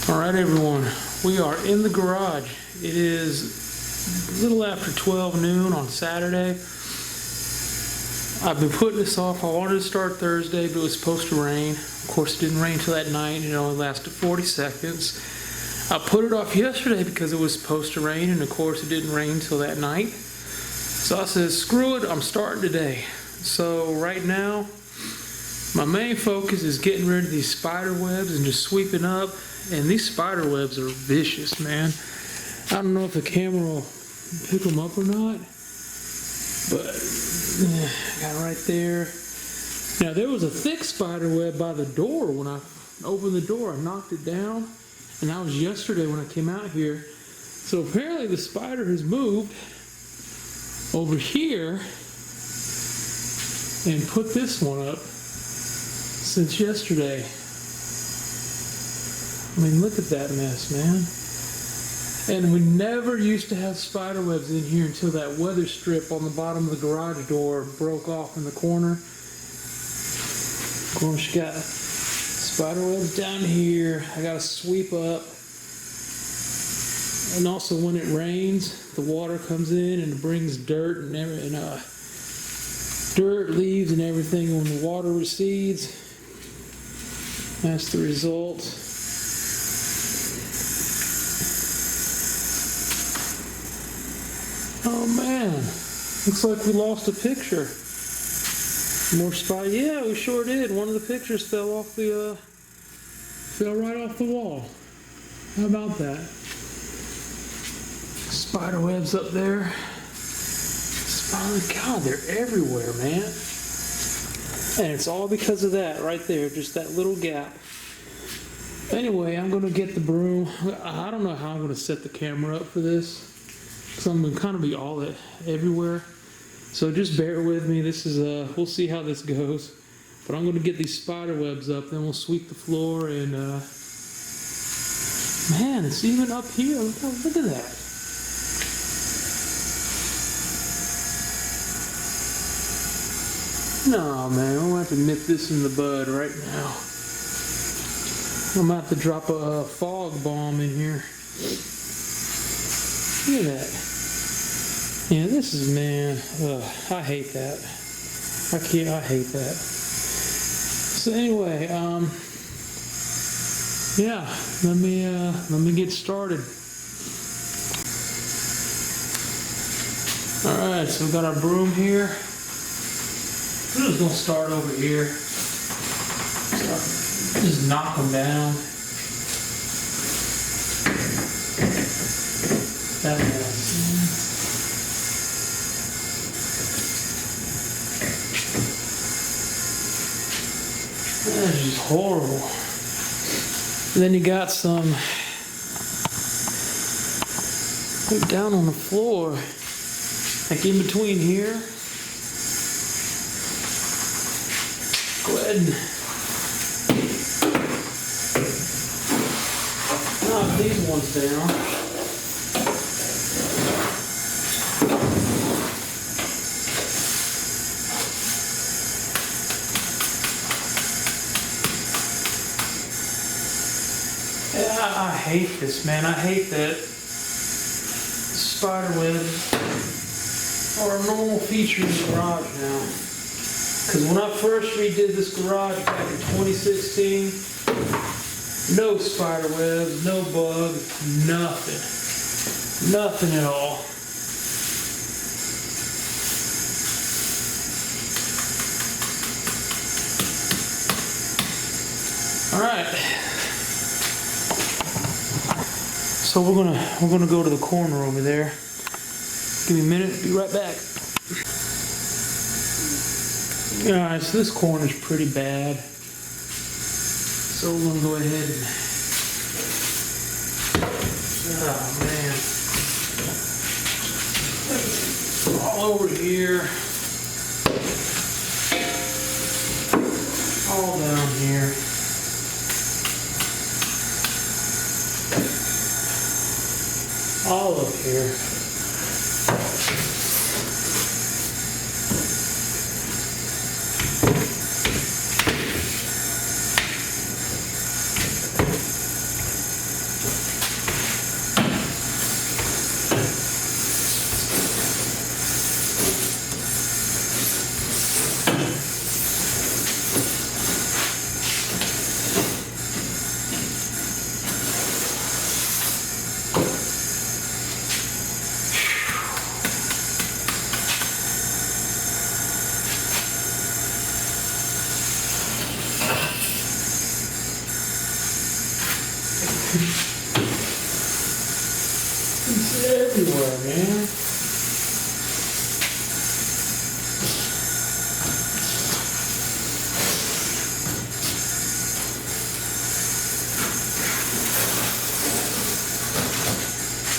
All right, everyone, we are in the garage. It is a little after 12 noon on Saturday. I've been putting this off. I wanted to start Thursday, but it was supposed to rain. Of course, it didn't rain till that night. It only lasted 40 seconds. I put it off yesterday because it was supposed to rain, and of course, it didn't rain till that night. So I said, screw it, I'm starting today. So right now, my main focus is getting rid of these spider webs and just sweeping up. And these spider webs are vicious, man. I don't know if the camera will pick them up or not, but yeah, got it right there. Now there was a thick spider web by the door. When I opened the door, I knocked it down, and that was yesterday when I came out here. So apparently the spider has moved over here and put this one up since yesterday. I mean, look at that mess, man. And we never used to have spider webs in here until that weather strip on the bottom of the garage door broke off in the corner. Of course, you got spider webs down here. I gotta sweep up. And also when it rains, the water comes in and it brings dirt and dirt, leaves and everything. When the water recedes, that's the result. Oh man, looks like we lost a picture. More spider. Yeah, we sure did. One of the pictures fell right off the wall. How about that? Spider webs up there. God, they're everywhere, man. And it's all because of that right there, just that little gap. Anyway, I'm gonna get the broom. I don't know how I'm gonna set the camera up for this, because I'm gonna kind of be all everywhere. So just bear with me. This is we'll see how this goes. But I'm gonna get these spider webs up, then we'll sweep the floor, and man, it's even up here. Look at that. No, man, I'm gonna have to nip this in the bud right now. I'm gonna have to drop a fog bomb in here. Look at that. Yeah, this is, man, I hate that. I hate that. So anyway, yeah, let me get started. All right, so we've got our broom here. We're just gonna start over here. Just knock them down. That mess. That's just horrible. And then you got some down on the floor, like in between here. Go ahead and knock these ones down. I hate this, man. I hate that spider webs are a normal feature in the garage now. Because when I first redid this garage back in 2016, no spider webs, no bugs, nothing. Nothing at all. Alright. So we're gonna go to the corner over there. Give me a minute, be right back. Alright, so this corner's pretty bad. So we're gonna go ahead and, oh man. All over here. All down here. All up here. It's everywhere, man.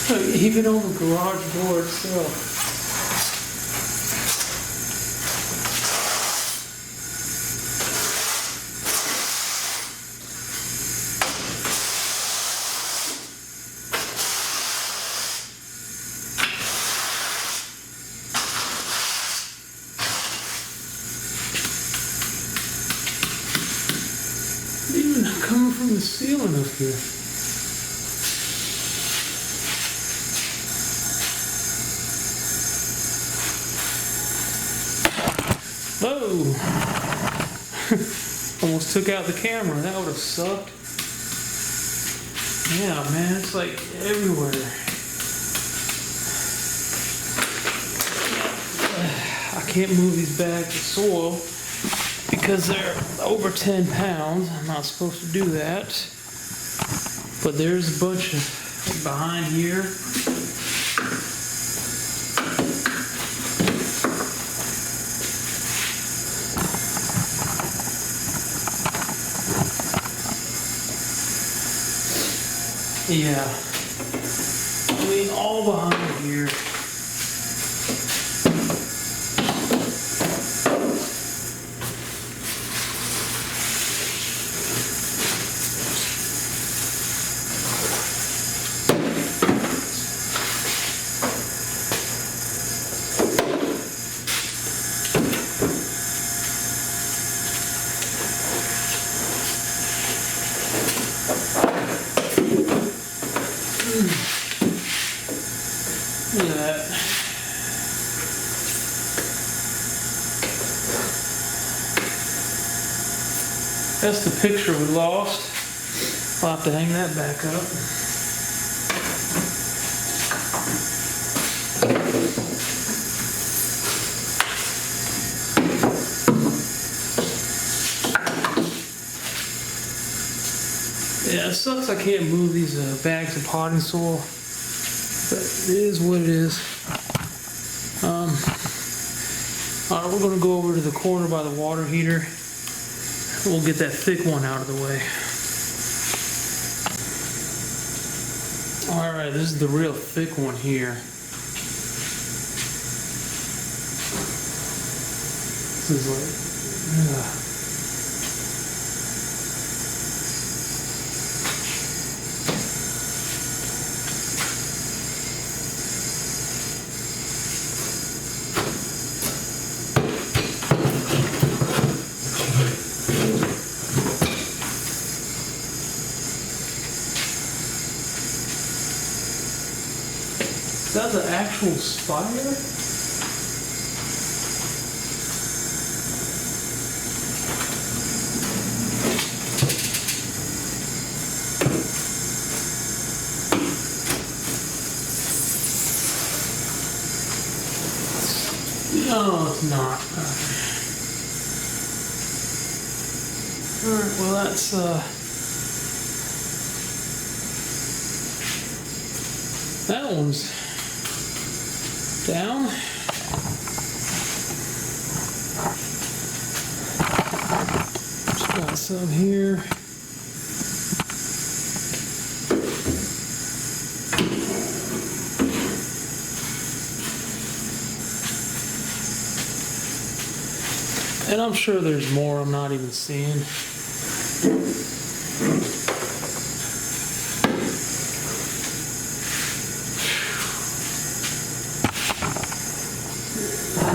Look, even on the garage door itself. Even coming from the ceiling up here. Whoa! Almost took out the camera. That would have sucked. Yeah, man, it's like everywhere. I can't move these bags of soil because they're over 10 pounds. I'm not supposed to do that. But there's a bunch of behind here. Yeah, I mean, all behind here. Look at that. That's the picture we lost. I'll have to hang that back up. Yeah, it sucks I can't move these bags of potting soil. But it is what it is. All right, we're going to go over to the corner by the water heater. We'll get that thick one out of the way. All right, this is the real thick one here. This is like, is that the actual spider? No, it's not. Alright, well that's that one's down. Just got some here. And I'm sure there's more I'm not even seeing.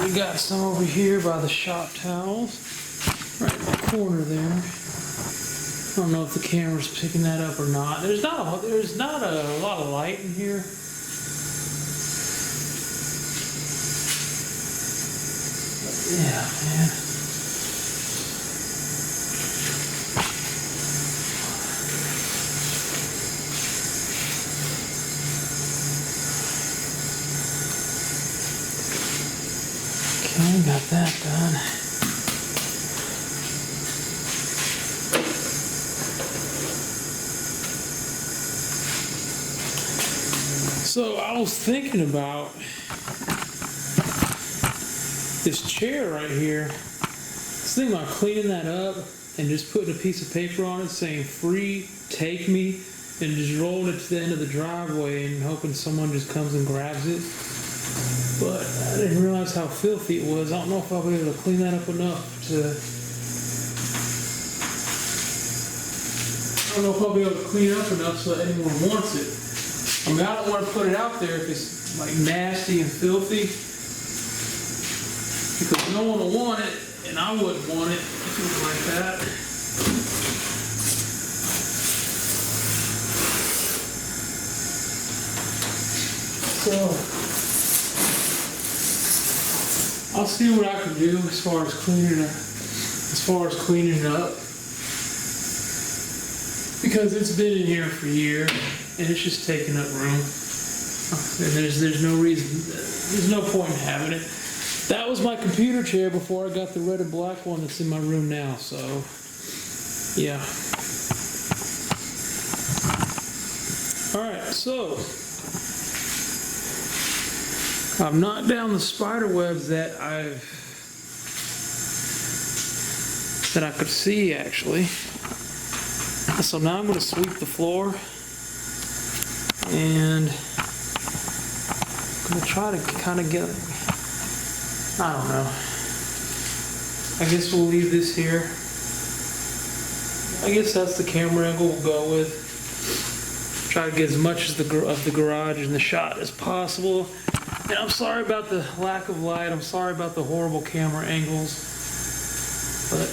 We got some over here by the shop towels, right in the corner there. I don't know if the camera's picking that up or not. There's not a lot of light in here. But yeah, man. Okay, got that done. So I was thinking about this chair right here. I was thinking about cleaning that up and just putting a piece of paper on it saying free, take me, and just rolling it to the end of the driveway and hoping someone just comes and grabs it. But I didn't realize how filthy it was. I don't know if I'll be able to clean that up enough to... I don't know if I'll be able to clean it up enough so that anyone wants it. I mean, I don't want to put it out there if it's like nasty and filthy, because no one will want it, and I wouldn't want it if it was like that. So I'll see what I can do as far as cleaning it up. Because it's been in here for years, and it's just taking up room. And there's no reason, there's no point in having it. That was my computer chair before I got the red and black one that's in my room now, so yeah. Alright, so I've knocked down the spider webs that I could see actually. So now I'm going to sweep the floor, and I'm going to try to kind of get, I don't know, I guess we'll leave this here. I guess that's the camera angle we'll go with. Try to get as much of the garage in the shot as possible. And I'm sorry about the lack of light, I'm sorry about the horrible camera angles, but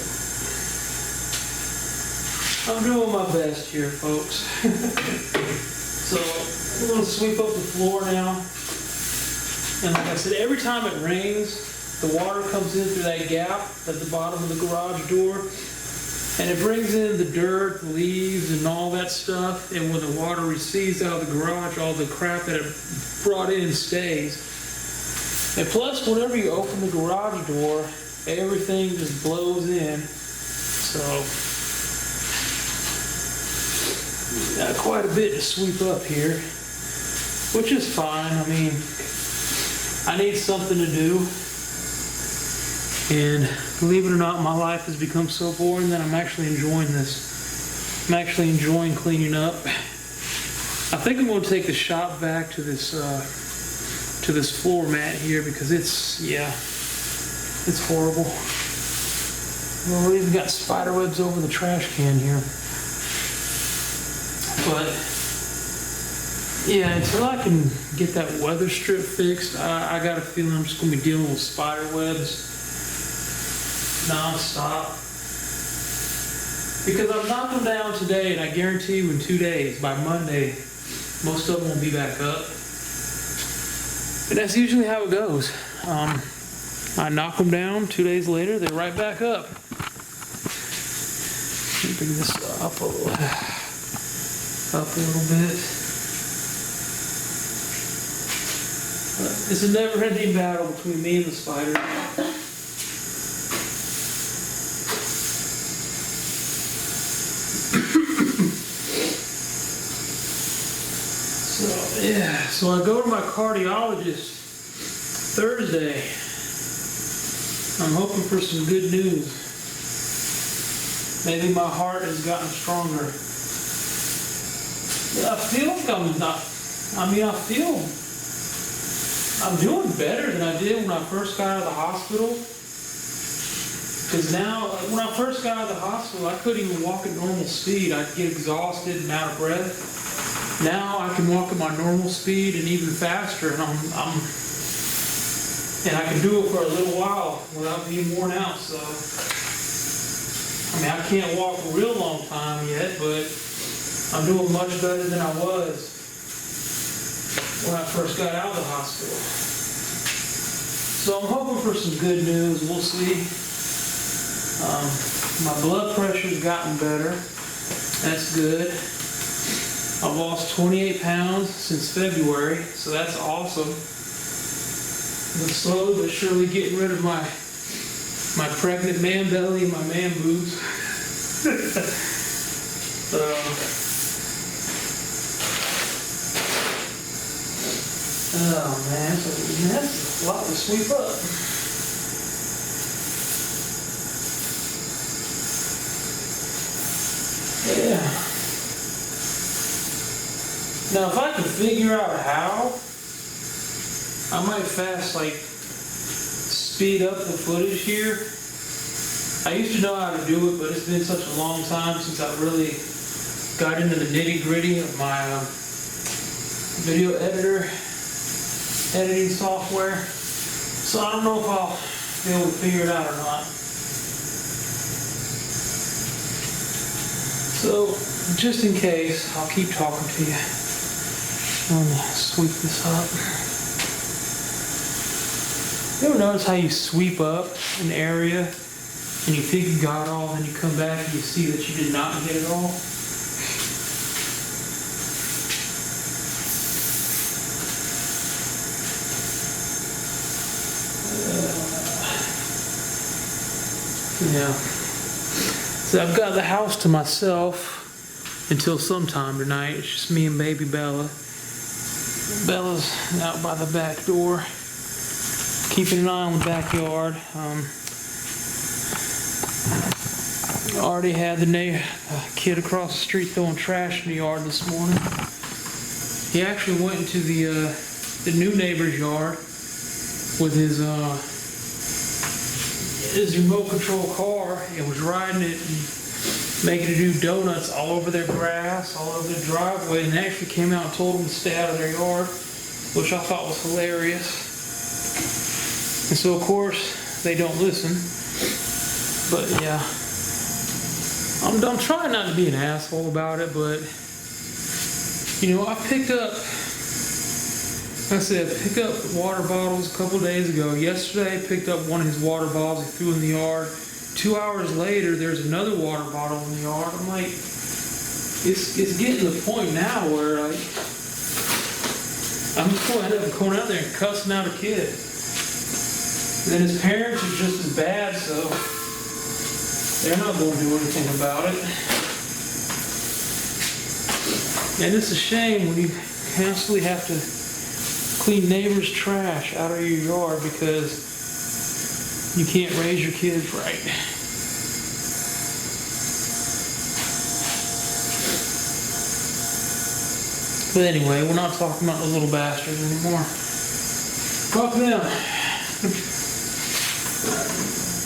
I'm doing my best here, folks. So I'm going to sweep up the floor now. And like I said, every time it rains, the water comes in through that gap at the bottom of the garage door. And it brings in the dirt, the leaves, and all that stuff. And when the water recedes out of the garage, all the crap that it brought in stays. And plus, whenever you open the garage door, everything just blows in. So got quite a bit to sweep up here, which is fine. I mean, I need something to do, and believe it or not, my life has become so boring that I'm actually enjoying this. I'm actually enjoying cleaning up. I think I'm going to take the shop back to this floor mat here, because it's horrible. Well, we even got spider webs over the trash can here. But yeah, until I can get that weather strip fixed, I got a feeling I'm just going to be dealing with spider webs non-stop. Because I've knocked them down today, and I guarantee you in 2 days, by Monday, most of them will be back up. And that's usually how it goes. I knock them down, 2 days later, they're right back up. Let me bring this up a little bit. But it's a never-ending battle between me and the spider. So I go to my cardiologist Thursday. I'm hoping for some good news. Maybe my heart has gotten stronger. I feel like I'm doing better than I did when I first got out of the hospital. Because now, when I first got out of the hospital, I couldn't even walk at normal speed. I'd get exhausted and out of breath. Now I can walk at my normal speed and even faster, and and I can do it for a little while without being worn out. So, I mean, I can't walk a real long time yet, but I'm doing much better than I was when I first got out of the hospital. So I'm hoping for some good news. We'll see. My blood pressure's gotten better. That's good. I've lost 28 pounds since February, so that's awesome. I'm slowly but surely getting rid of my pregnant man belly and my man boobs. Oh man, that's a lot to sweep up. Yeah. Now if I could figure out how, I might speed up the footage here. I used to know how to do it, but it's been such a long time since I really got into the nitty-gritty of my video editing software. So I don't know if I'll be able to figure it out or not. So just in case, I'll keep talking to you. Let me sweep this up. You ever notice how you sweep up an area and you think you got it all, then you come back and you see that you did not get it all? Yeah. So I've got the house to myself until sometime tonight. It's just me and baby Bella. Bella's out by the back door, keeping an eye on the backyard. Already had the kid across the street throwing trash in the yard this morning. He actually went into the new neighbor's yard with his remote control car and was riding it and making it do donuts all over their grass, all over their driveway, and they actually came out and told them to stay out of their yard, which I thought was hilarious. And so of course they don't listen. But yeah, I'm trying not to be an asshole about it, but you know, I picked up water bottles a couple days ago. Yesterday I picked up one of his water bottles he threw in the yard. 2 hours later, there's another water bottle in the yard. I'm like, it's getting to the point now where I'm just going to end up going out there and cussing out a kid. And then his parents are just as bad, so they're not going to do anything about it. And it's a shame when you constantly have to clean neighbors' trash out of your yard because you can't raise your kids right. But anyway, we're not talking about those little bastards anymore. Fuck them.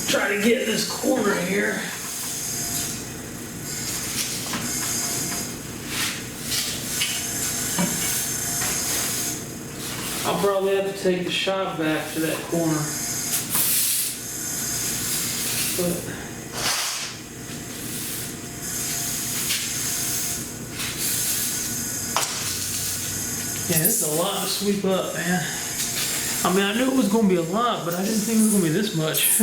Try to get this corner here. I'll probably have to take the shop back to that corner. But yeah, this is a lot to sweep up, man. I mean, I knew it was going to be a lot, but I didn't think it was going to be this much.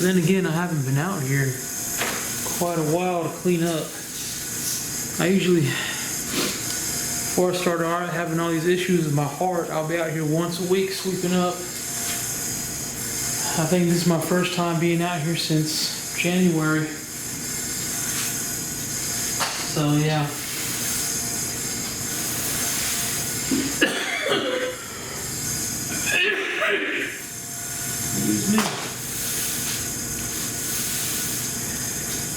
Then again, I haven't been out here in quite a while to clean up. I usually, before I started having all these issues with my heart, I'll be out here once a week sweeping up. I think this is my first time being out here since January. So yeah. Excuse me.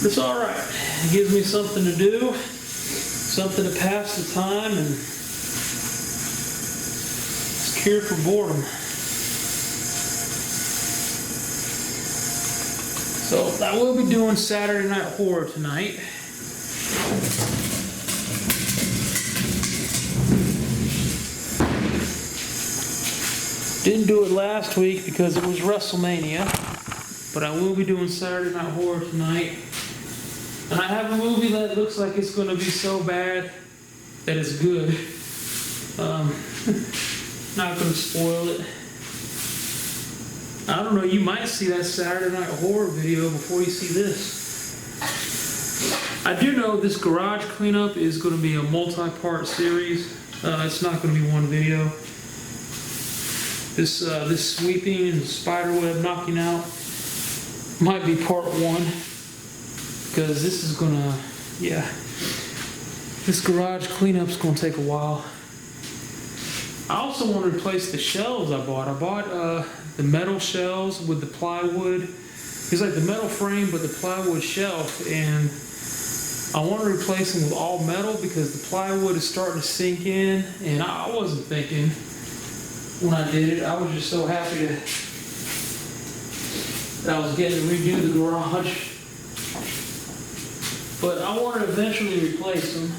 But it's all right. It gives me something to do, something to pass the time, and it's cure for boredom. So I will be doing Saturday Night Horror tonight. Didn't do it last week because it was WrestleMania, but I will be doing Saturday Night Horror tonight. And I have a movie that looks like it's going to be so bad that it's good. Not going to spoil it. I don't know, you might see that Saturday Night Horror video before you see this. I do know this garage cleanup is going to be a multi-part series. It's not going to be one video. This sweeping and spiderweb knocking out might be part one, because this is gonna, yeah. This garage cleanup's gonna take a while. I also want to replace the shelves I bought. I bought the metal shelves with the plywood. It's like the metal frame, but the plywood shelf, and I want to replace them with all metal because the plywood is starting to sink in, and I wasn't thinking when I did it. I was just so happy that I was getting to redo the garage. But I want to eventually replace them.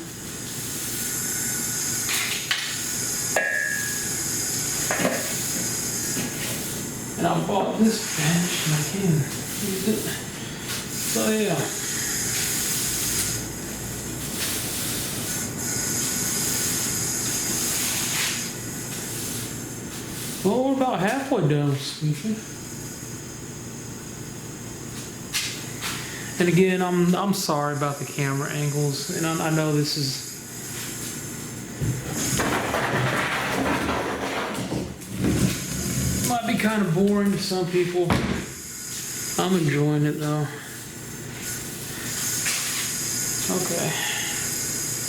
And I bought this bench and I can use it. So yeah. Well, we're about halfway done, Squeaky. And again, I'm sorry about the camera angles, and I know this is might be kind of boring to some people. I'm enjoying it though. Okay.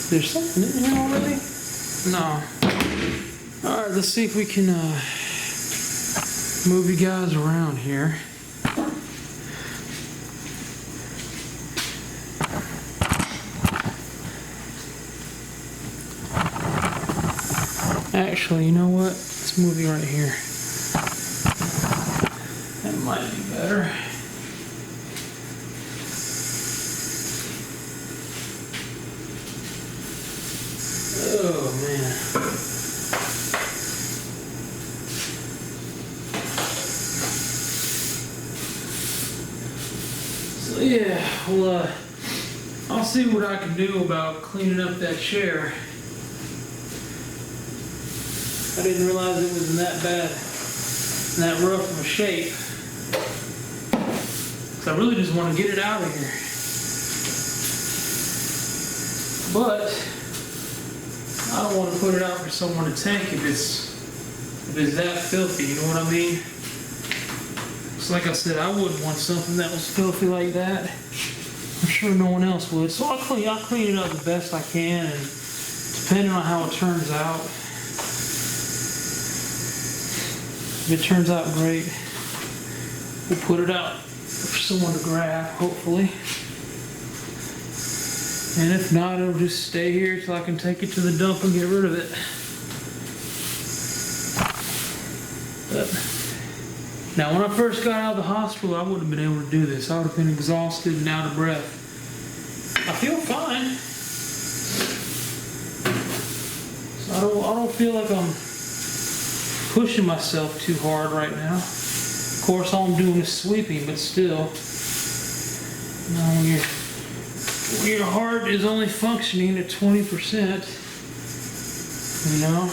There's something in here already? No. Alright, let's see if we can move you guys around here. Actually, you know what? Let's move you right here. That might be better. Oh, man. So, yeah, well, I'll see what I can do about cleaning up that chair. I didn't realize it was in that bad, in that rough of a shape. So I really just want to get it out of here. But I don't want to put it out for someone to take if it's that filthy, you know what I mean? So like I said, I wouldn't want something that was filthy like that. I'm sure no one else would. So I'll clean it up the best I can, and depending on how it turns out, if it turns out great, we'll put it out for someone to grab, hopefully. And if not, it'll just stay here till I can take it to the dump and get rid of it. But now, when I first got out of the hospital, I wouldn't have been able to do this. I would have been exhausted and out of breath. I feel fine. So I don't feel like I'm pushing myself too hard right now. Of course, all I'm doing is sweeping, but still, you know, when your heart is only functioning at 20%, you know.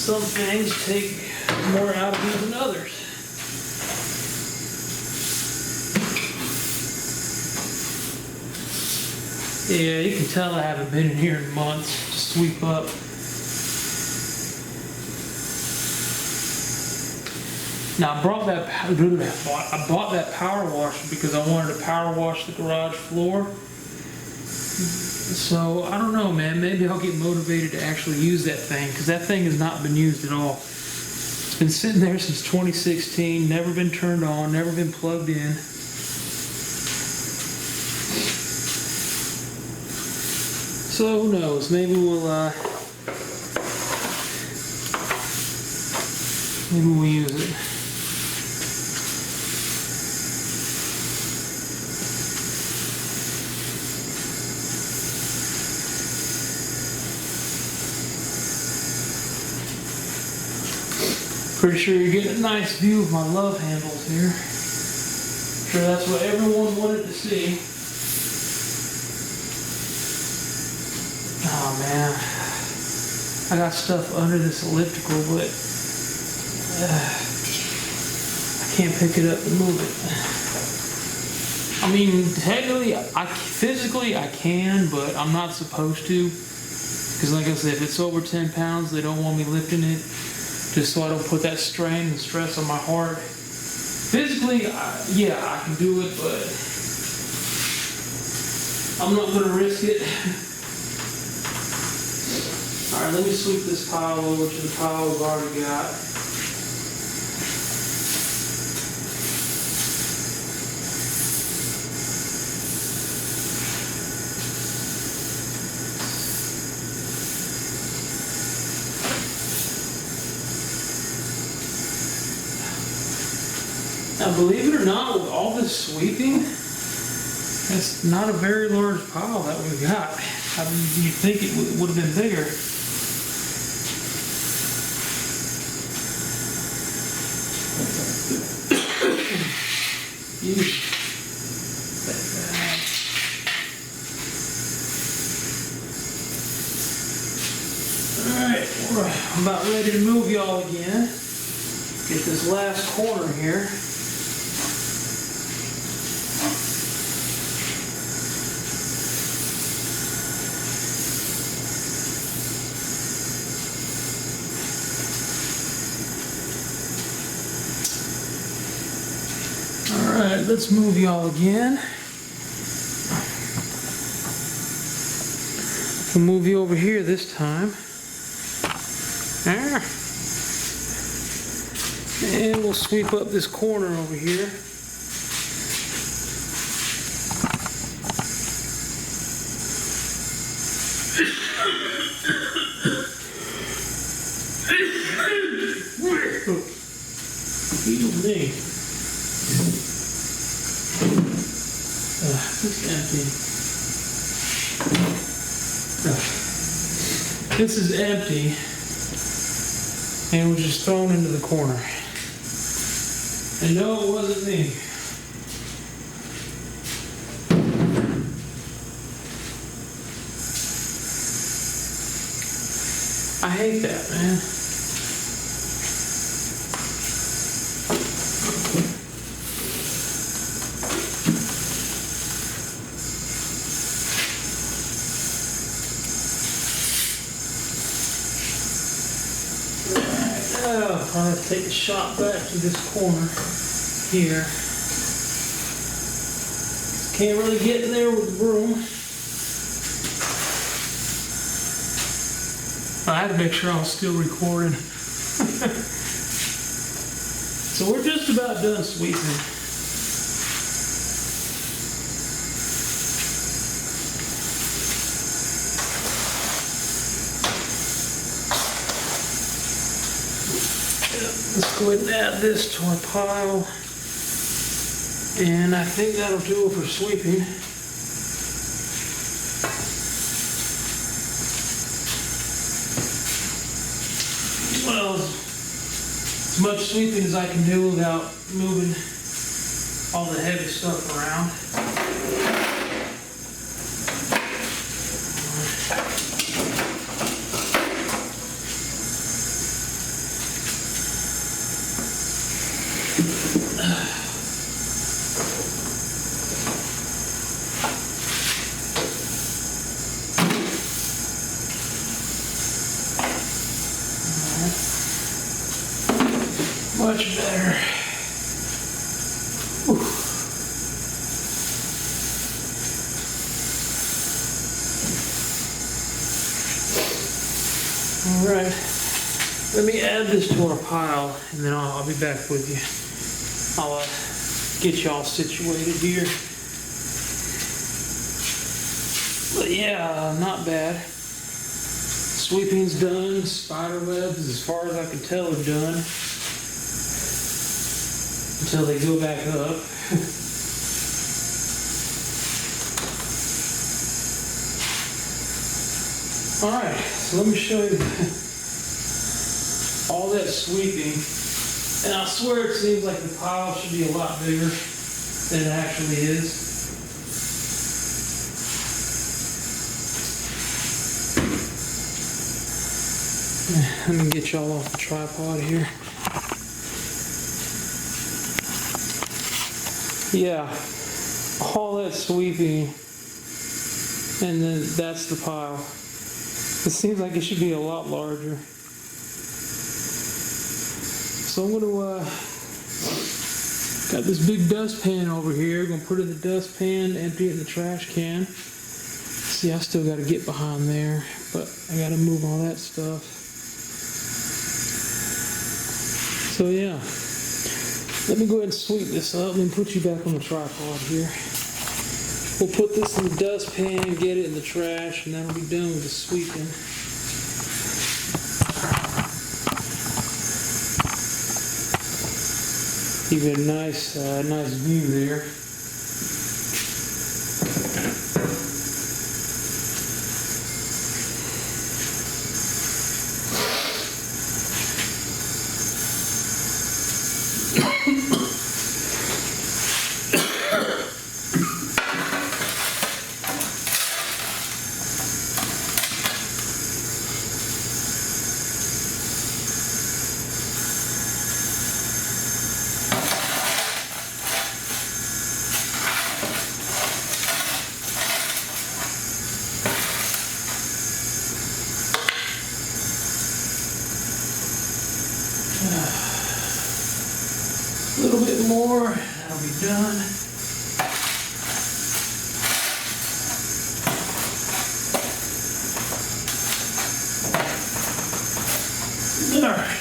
Some things take more out of you than others. Yeah, you can tell I haven't been in here in months to sweep up. Now I bought that power washer because I wanted to power wash the garage floor. So I don't know, man. Maybe I'll get motivated to actually use that thing, because that thing has not been used at all. It's been sitting there since 2016, never been turned on, never been plugged in. So who knows? Maybe we'll use it. Pretty sure you're getting a nice view of my love handles here. Sure, that's what everyone wanted to see. Oh man, I got stuff under this elliptical, but I can't pick it up and move it. I mean, technically, physically I can, but I'm not supposed to. Because like I said, if it's over 10 pounds, they don't want me lifting it, just so I don't put that strain and stress on my heart. Physically, yeah, I can do it, but I'm not gonna risk it. All right, let me sweep this pile over to the pile we've already got. Now, believe it or not, with all this sweeping, it's not a very large pile that we've got. I mean, you'd think it would have been bigger. Alright, we're about ready to move y'all again. Get this last corner here. Alright, let's move y'all again. We'll move you over here this time. There. And we'll sweep up this corner over here. Excuse me. It's empty. This is empty and was just thrown into the corner. And no, it wasn't me. I hate that, man. I'll have to take the shot back to this corner here. Can't really get in there with the broom. I had to make sure I was still recording. So we're just about done sweeping. Let's go ahead and add this to our pile. And I think that'll do it for sweeping. Well, as much sweeping as I can do without moving all the heavy stuff around. Much better. Whew. All right, let me add this to our pile and then I'll be back with you. I'll get y'all situated here. But yeah, not bad. Sweeping's done, spider webs, as far as I can tell, are done. Until they go back up. Alright, so let me show you all that sweeping. And I swear it seems like the pile should be a lot bigger than it actually is. Let me get y'all off the tripod here. Yeah, all that sweeping, and then that's the pile. It seems like it should be a lot larger. So I'm going to Got this big dustpan over here. Gonna put it in the dustpan, empty it in the trash can. See, I still gotta get behind there, but I gotta move all that stuff. So yeah, let me go ahead and sweep this up and put you back on the tripod here. We'll put this in the dustpan, get it in the trash, and that'll be done with the sweeping. Give it a nice view there. A little bit more, that'll be done. All right.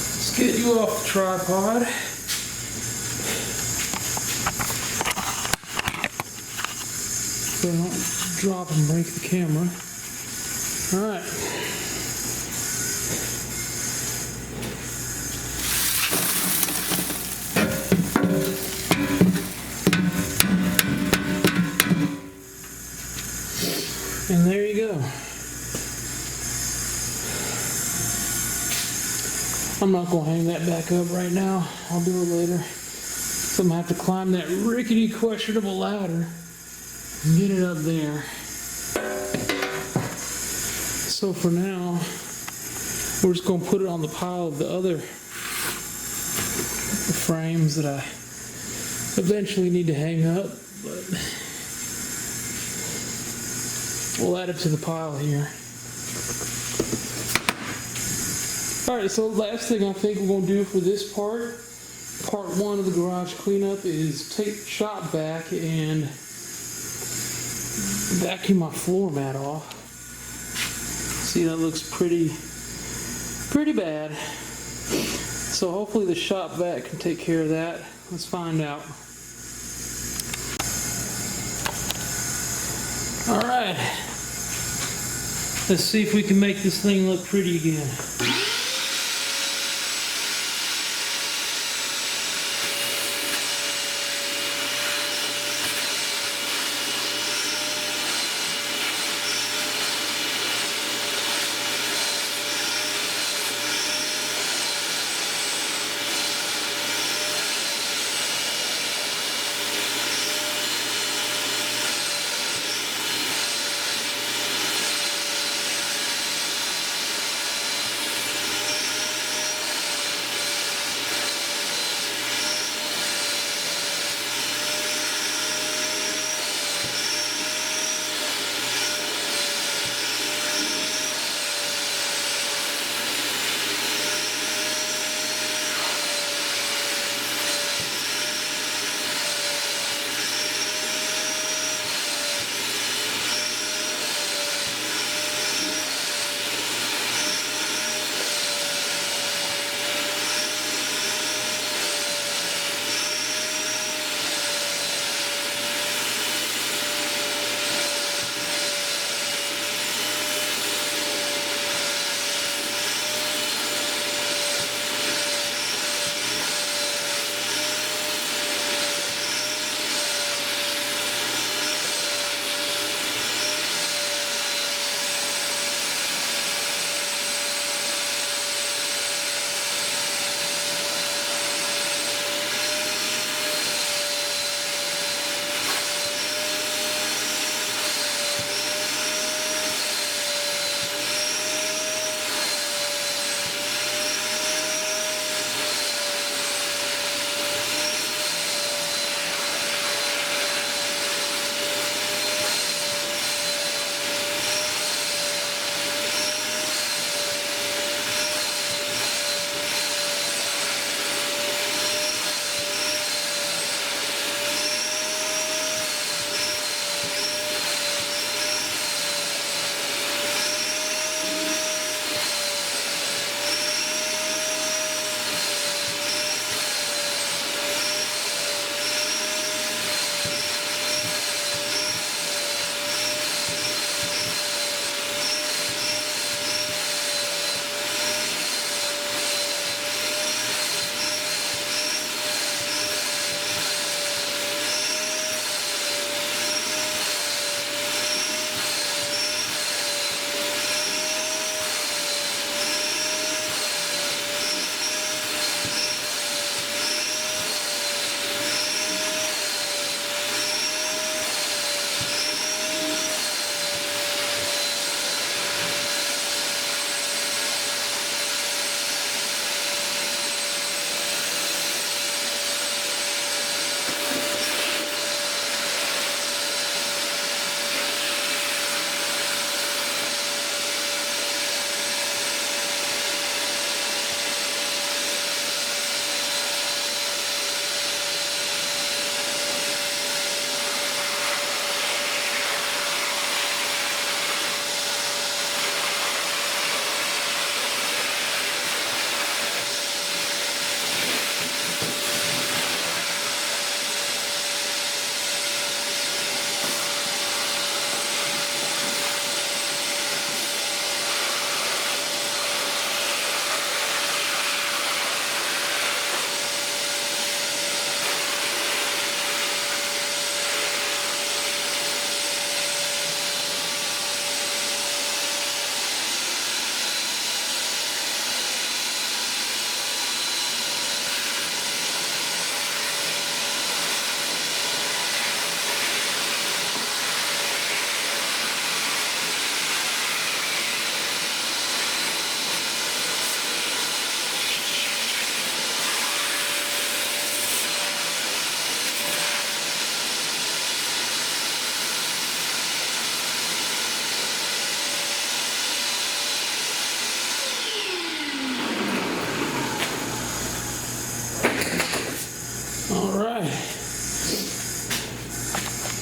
Let's get you off the tripod. So I don't drop and break the camera. All right. And there you go. I'm not going to hang that back up right now. I'll do it later. So I'm going to have to climb that rickety, questionable ladder and get it up there. So for now, we're just going to put it on the pile of the other frames that I eventually need to hang up. But we'll add it to the pile here. Alright, so the last thing I think we're going to do for this part one of the garage cleanup, is take the shop vac and vacuum my floor mat off. See, that looks pretty bad. So hopefully the shop vac can take care of that. Let's find out. Alright. Let's see if we can make this thing look pretty again.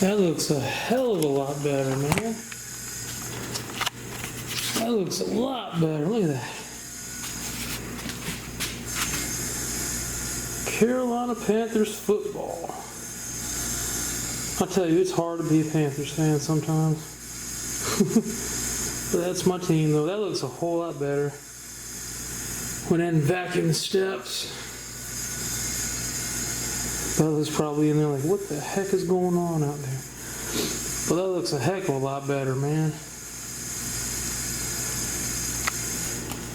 That looks a hell of a lot better, man. That looks a lot better. Look at that. Carolina Panthers football. I tell you, it's hard to be a Panthers fan sometimes. But that's my team, though. That looks a whole lot better. Went in and vacuumed the steps. Bella's probably in there like, what the heck is going on out there? But that looks a heck of a lot better, man.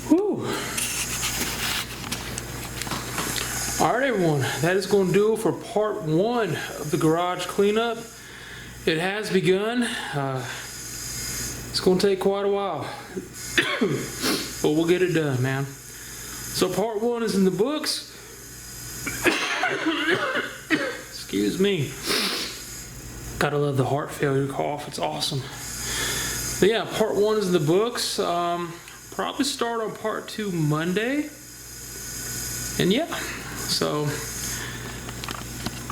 Whew. All right, everyone. That is going to do it for part 1 of the garage cleanup. It has begun. It's going to take quite a while. But we'll get it done, man. So part 1 is in the books. Excuse me. Gotta love the heart failure cough. It's awesome. But yeah, part 1 is in the books. Probably start on part 2 Monday. And yeah, so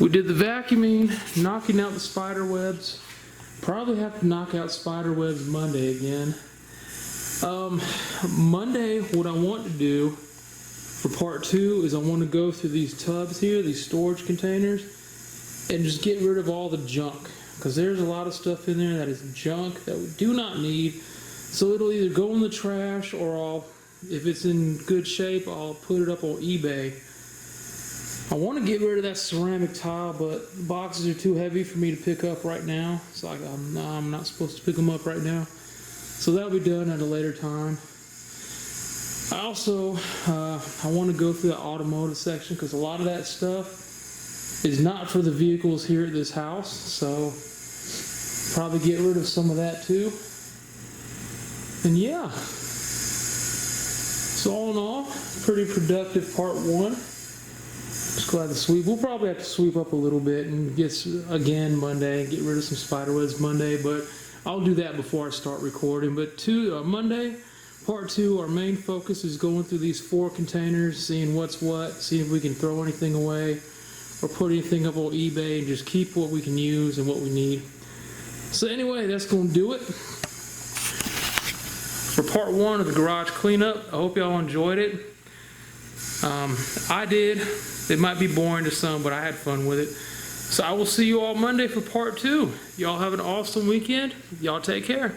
we did the vacuuming, knocking out the spider webs. Probably have to knock out spider webs Monday again. Monday, what I want to do for part 2 is I want to go through these tubs here, these storage containers, and just get rid of all the junk, because there's a lot of stuff in there that is junk that we do not need. So it'll either go in the trash, or if it's in good shape, I'll put it up on eBay. I want to get rid of that ceramic tile, but the boxes are too heavy for me to pick up right now. It's like I'm not supposed to pick them up right now. So that'll be done at a later time. I also I want to go through the automotive section, because a lot of that stuff is not for the vehicles here at this house. So probably get rid of some of that too. And yeah. So all in all, pretty productive part 1. Just glad to sweep. We'll probably have to sweep up a little bit and get again Monday, get rid of some spiderwebs Monday, but I'll do that before I start recording. But Monday, part 2, our main focus is going through these 4 containers, seeing what's what, seeing if we can throw anything away or put anything up on eBay, and just keep what we can use and what we need. So anyway, that's going to do it for part 1 of the garage cleanup. I hope y'all enjoyed it. I did. It might be boring to some, but I had fun with it. So I will see you all Monday for part 2. Y'all have an awesome weekend. Y'all take care.